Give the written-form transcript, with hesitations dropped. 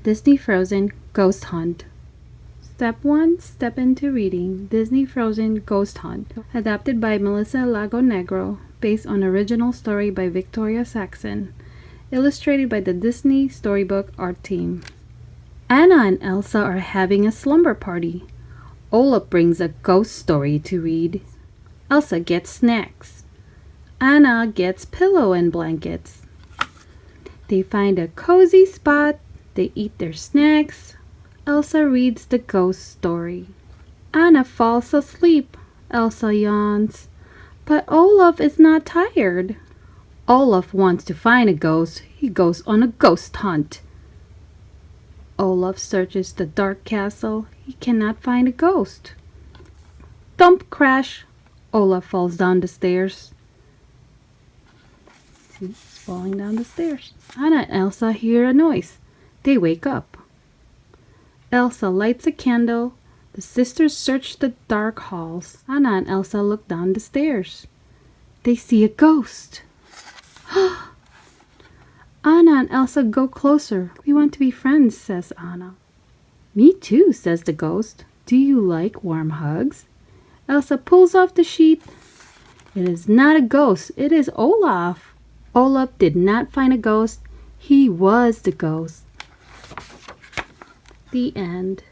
Disney Frozen Ghost Hunt. Step 1. Step into reading Disney Frozen Ghost Hunt, adapted by Melissa Lagonegro, based on original story by Victoria Saxon, illustrated by the Disney Storybook art team. Anna and Elsa are having a slumber party. Olaf brings a ghost story to read. Elsa gets snacks. Anna gets pillow and blankets. They find a cozy spot. They eat their snacks. Elsa reads the ghost story. Anna falls asleep. Elsa yawns. But Olaf is not tired. Olaf wants to find a ghost. He goes on a ghost hunt. Olaf searches the dark castle. He cannot find a ghost. Thump crash. Olaf falls down the stairs. He's falling down the stairs. Anna and Elsa hear a noise. They wake up. Elsa lights a candle. The sisters search the dark halls. Anna and Elsa look down the stairs. They see a ghost. Anna and Elsa go closer. We want to be friends, says Anna. Me too, says the ghost. Do you like warm hugs? Elsa pulls off the sheet. It is not a ghost. It is Olaf. Olaf did not find a ghost. He was the ghost. The end.